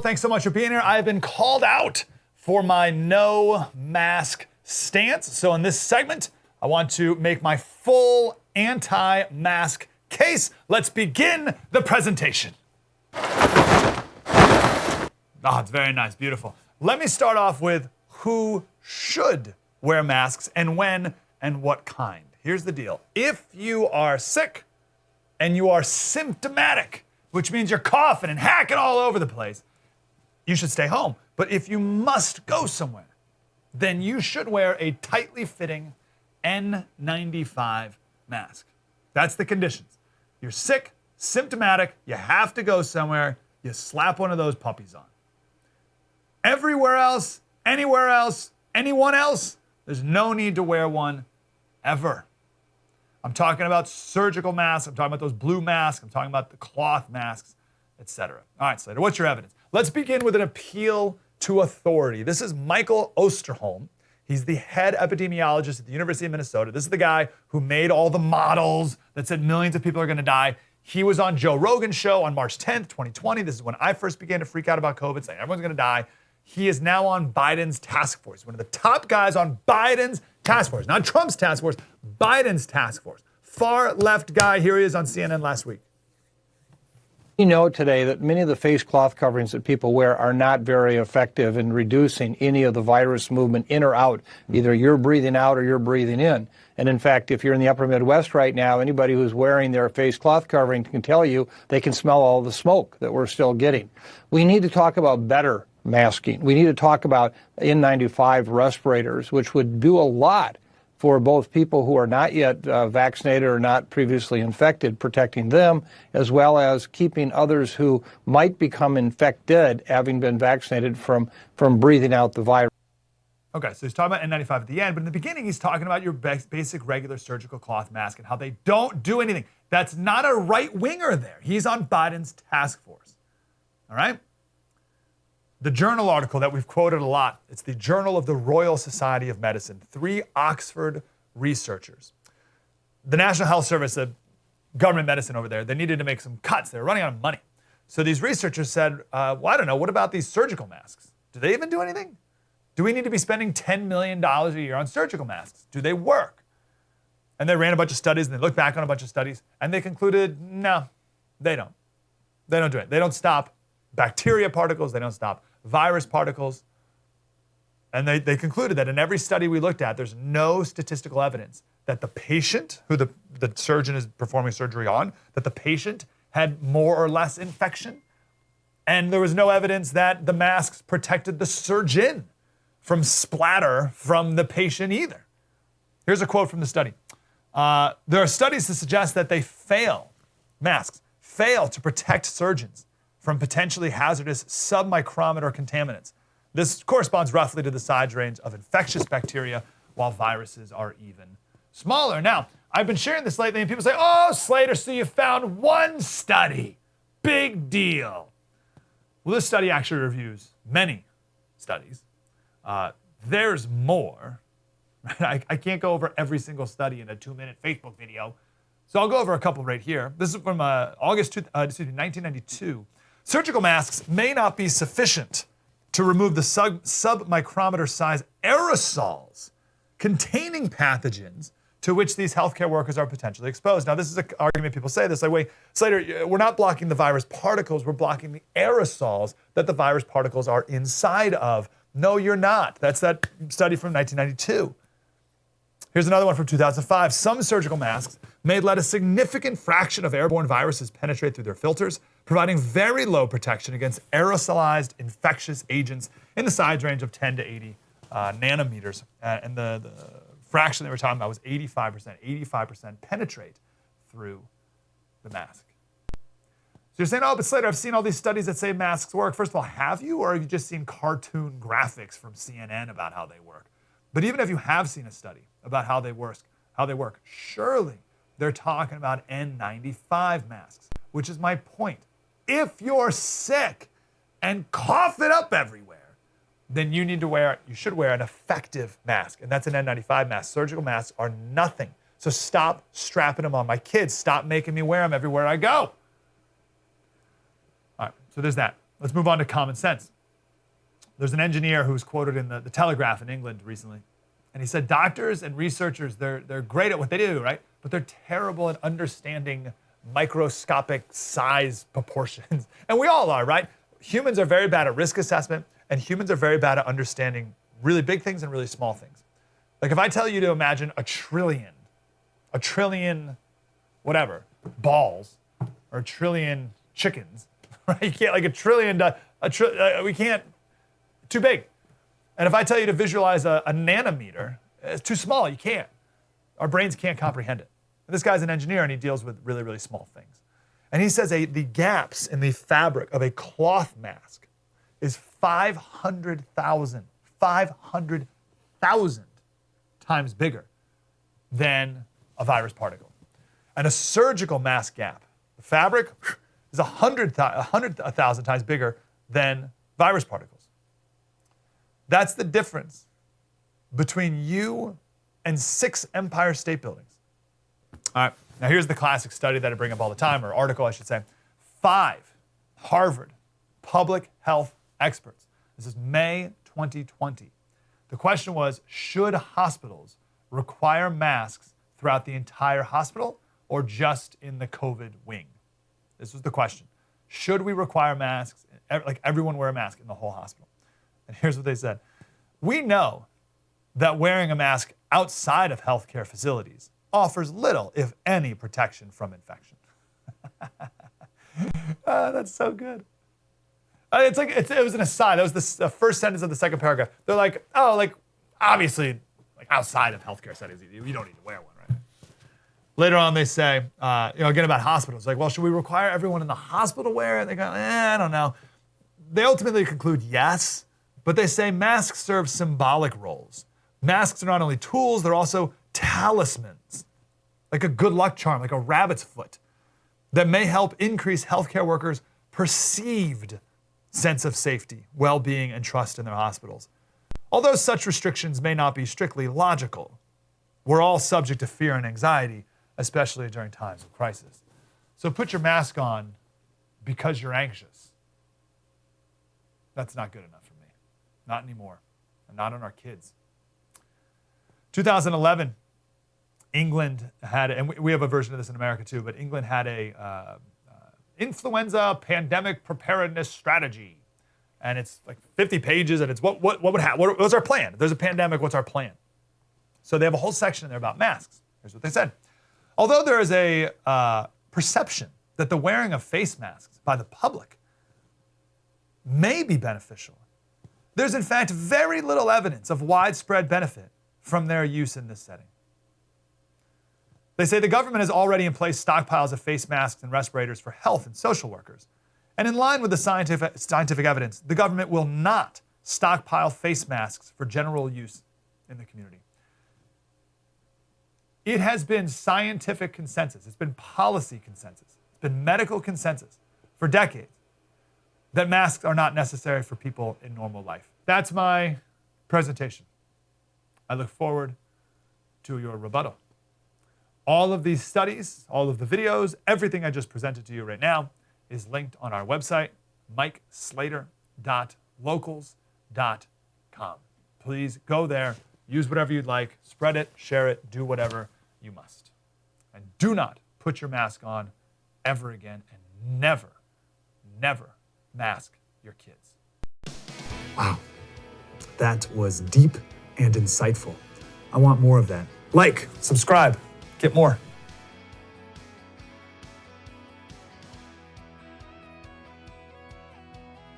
Thanks so much for being here. I have been called out for my no mask stance. So in this segment, I want to make my full anti-mask case. Let's begin the presentation. It's very nice, beautiful. Let me start off with who should wear masks and when and what kind. Here's the deal. If you are sick and you are symptomatic, which means you're coughing and hacking all over the place, you should stay home. But if you must go somewhere, then you should wear a tightly fitting N95 mask. That's the conditions. You're sick, symptomatic, you have to go somewhere, you slap one of those puppies on. Everywhere else, anywhere else, anyone else, there's no need to wear one ever. I'm talking about surgical masks, I'm talking about those blue masks, I'm talking about the cloth masks, etc. All right, Slater, what's your evidence? Let's begin with an appeal to authority. This is Michael Osterholm. He's the head epidemiologist at the University of Minnesota. This is the guy who made all the models that said millions of people are going to die. He was on Joe Rogan's show on March 10th, 2020. This is when I first began to freak out about COVID, saying everyone's going to die. He is now on Biden's task force, one of the top guys on Biden's task force, not Trump's task force, Biden's task force. Far left guy, here he is on CNN last week. We know today that many of the face cloth coverings that people wear are not very effective in reducing any of the virus movement in or out. Either you're breathing out or you're breathing in. And in fact, if you're in the upper Midwest right now, anybody who's wearing their face cloth covering can tell you they can smell all the smoke that we're still getting. We need to talk about better masking. We need to talk about N95 respirators, which would do a lot for both people who are not yet vaccinated or not previously infected, protecting them, as well as keeping others who might become infected, having been vaccinated, from breathing out the virus. Okay, so he's talking about N95 at the end, but in the beginning he's talking about your basic regular surgical cloth mask and how they don't do anything. That's not a right-winger there. He's on Biden's task force, all right? The journal article that we've quoted a lot, it's the Journal of the Royal Society of Medicine, 3 Oxford researchers. The National Health Service, the government medicine over there, they needed to make some cuts. They were running out of money. So these researchers said, well, I don't know, what about these surgical masks? Do they even do anything? Do we need to be spending $10 million a year on surgical masks? Do they work? And they ran a bunch of studies, and they looked back on a bunch of studies, and they concluded, no, they don't. They don't do it. They don't stop bacteria particles. They don't stop virus particles. And they concluded that in every study we looked at, there's no statistical evidence that the patient, who the surgeon is performing surgery on, that the patient had more or less infection. And there was no evidence that the masks protected the surgeon from splatter from the patient either. Here's a quote from the study. There are studies to suggest that masks fail to protect surgeons from potentially hazardous submicrometer contaminants. This corresponds roughly to the size range of infectious bacteria, while viruses are even smaller. Now, I've been sharing this lately, and people say, oh, Slater, so you found one study. Big deal. Well, this study actually reviews many studies. There's more. Right? I can't go over every single study in a 2-minute Facebook video, so I'll go over a couple right here. This is from August 1992. Surgical masks may not be sufficient to remove the submicrometer size aerosols containing pathogens to which these healthcare workers are potentially exposed. Now, this is an argument people say this, like, wait, Slater, we're not blocking the virus particles, we're blocking the aerosols that the virus particles are inside of. No, you're not. That's that study from 1992. Here's another one from 2005. Some surgical masks may let a significant fraction of airborne viruses penetrate through their filters, providing very low protection against aerosolized infectious agents in the size range of 10 to 80 nanometers. And the fraction they were talking about was 85%. 85% penetrate through the mask. So you're saying, oh, but Slater, I've seen all these studies that say masks work. First of all, have you, or have you just seen cartoon graphics from CNN about how they work? But even if you have seen a study about how they work, surely they're talking about N95 masks, which is my point. If you're sick and coughing up everywhere, then you should wear an effective mask, and that's an N95 mask. Surgical masks are nothing. So stop strapping them on my kids. Stop making me wear them everywhere I go. All right, so there's that. Let's move on to common sense. There's an engineer who was quoted in the Telegraph in England recently, and he said, doctors and researchers, they're great at what they do, right? But they're terrible at understanding microscopic size proportions. And we all are, right? Humans are very bad at risk assessment, and humans are very bad at understanding really big things and really small things. Like if I tell you to imagine a trillion, whatever, balls, or a trillion chickens, right? You can't, like a trillion, we can't, too big. And if I tell you to visualize a nanometer, it's too small, you can't. Our brains can't comprehend it. And this guy's an engineer and he deals with really, really small things. And he says the gaps in the fabric of a cloth mask is 500,000 times bigger than a virus particle. And a surgical mask gap, the fabric is 100,000 times bigger than virus particles. That's the difference between you and 6 Empire State Buildings. All right, now here's the classic study that I bring up all the time, or article I should say. 5 Harvard public health experts. This is May 2020. The question was, should hospitals require masks throughout the entire hospital or just in the COVID wing? This was the question. Should we require masks, like everyone wear a mask in the whole hospital? And here's what they said. We know that wearing a mask outside of healthcare facilities offers little, if any, protection from infection. That's so good. It was an aside. That was the first sentence of the second paragraph. They're like, oh, like, obviously, like outside of healthcare settings, you don't need to wear one, right? Later on, they say, again about hospitals, like, well, should we require everyone in the hospital to wear it? They go, I don't know. They ultimately conclude yes, but they say masks serve symbolic roles. Masks are not only tools, they're also talismans, like a good luck charm, like a rabbit's foot, that may help increase healthcare workers' perceived sense of safety, well-being, and trust in their hospitals. Although such restrictions may not be strictly logical, we're all subject to fear and anxiety, especially during times of crisis. So put your mask on because you're anxious. That's not good enough for me. Not anymore. And not on our kids. 2011, England had, and we have a version of this in America too, but England had a influenza pandemic preparedness strategy. And it's like 50 pages, and it's what's our plan? If there's a pandemic, what's our plan? So they have a whole section in there about masks. Here's what they said. Although there is a perception that the wearing of face masks by the public may be beneficial, there's in fact very little evidence of widespread benefit from their use in this setting. They say the government has already in place stockpiles of face masks and respirators for health and social workers. And in line with the scientific evidence, the government will not stockpile face masks for general use in the community. It has been scientific consensus, it's been policy consensus, it's been medical consensus for decades that masks are not necessary for people in normal life. That's my presentation. I look forward to your rebuttal. All of these studies, all of the videos, everything I just presented to you right now is linked on our website, mikeslater.locals.com. Please go there, use whatever you'd like, spread it, share it, do whatever you must. And do not put your mask on ever again, and never, never mask your kids. Wow, that was deep and insightful. I want more of that. Like, subscribe, get more.